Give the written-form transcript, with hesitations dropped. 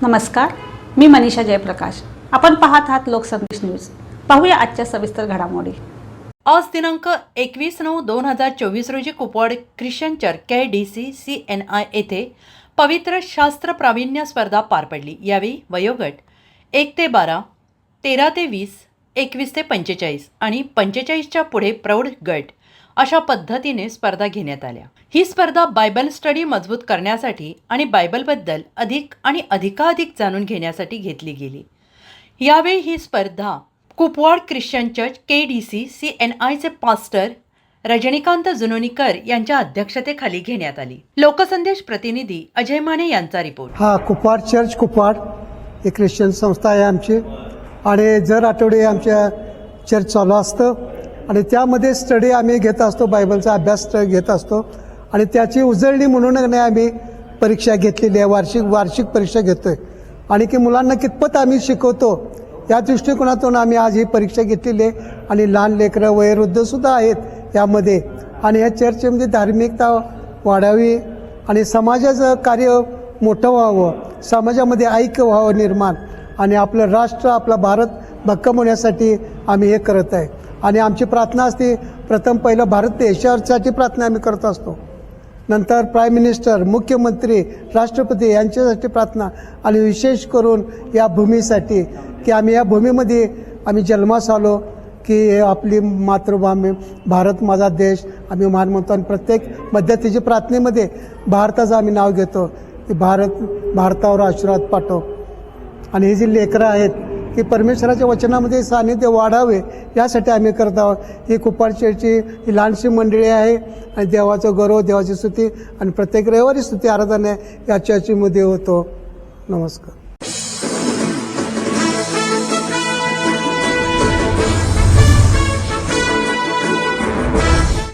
नमस्कार, मी मनीषा जयप्रकाश. आपण पाहत आहात लोकसंदेश न्यूज. पाहूया आजच्या सविस्तर घडामोडी. आज दिनांक 21/9/2024 रोजी कुपवाड ख्रिश्चन चर्च KDC-CNI येथे पवित्र शास्त्र प्रावीण्य स्पर्धा पार पडली. यावेळी वयोगट 1 ते 12, 13 ते 20, 21 ते 45 आणि 45च्या पुढे प्रौढ गट अशा पद्धतीने स्पर्धा घेण्यात आल्या. ही स्पर्धा बायबल स्टडी मजबूत करण्यासाठी आणि बायबलबद्दल अधिक आणि अधिकाधिक जाणून घेण्यासाठी घेतली गेली. यावेळी ही स्पर्धा कुपवाड ख्रिश्चन चर्च KDC-CNI चे पास्टर रजनीकांत जुनोनीकर यांच्या अध्यक्षतेखाली घेण्यात आली. लोकसंदेश प्रतिनिधी अजय माने यांचा रिपोर्ट. कुपवाड चर्च कुपवाड ही ख्रिश्चन संस्था आहे आमची आणि दर आठवडे आमच्या चर्च चालू असतं आणि त्यामध्ये स्टडी आम्ही घेत असतो, बायबलचा अभ्यास घेत असतो आणि त्याची उजळणी म्हणून आम्ही परीक्षा घेतलेली आहे. वार्षिक परीक्षा घेतोय आणि की मुलांना कितपत आम्ही शिकवतो या दृष्टिकोनातून आम्ही आज ही परीक्षा घेतलेली आहे. आणि लहान लेकरं वयोवृद्धसुद्धा आहेत यामध्ये. आणि या चर्चमध्ये धार्मिकता वाढावी आणि समाजाचं कार्य मोठं व्हावं, समाजामध्ये ऐक्य व्हावं निर्माण आणि आपलं राष्ट्र, आपला भारत भक्कम होण्यासाठी आम्ही हे करत आहे. आणि आमची प्रार्थना असते, प्रथम पहिलं भारत देशासाठी प्रार्थना आम्ही करत असतो, नंतर प्राईम मिनिस्टर, मुख्यमंत्री, राष्ट्रपती यांच्यासाठी प्रार्थना आणि विशेष करून या भूमीसाठी की आम्ही या भूमीमध्ये आम्ही जन्मास आलो की आपली मातृभूमी भारत माझा देश आम्ही मान म्हणतो. आणि प्रत्येक मध्यस्थीच्या प्रार्थनेमध्ये भारताचं आम्ही नाव घेतो की भारतावर आशीर्वाद पाठव. आणि ही जी लेकरं आहेत की परमेश्वराच्या वचनामध्ये सानिध्य वाढावे यासाठी आम्ही करत आहोत. ही कुपवाड चर्चची ही लहानशी मंडळी आहे आणि देवाचं गौरव, देवाची स्तुती आणि प्रत्येक रविवारी स्तुती आराधना या चर्चेमध्ये होतो. नमस्कार.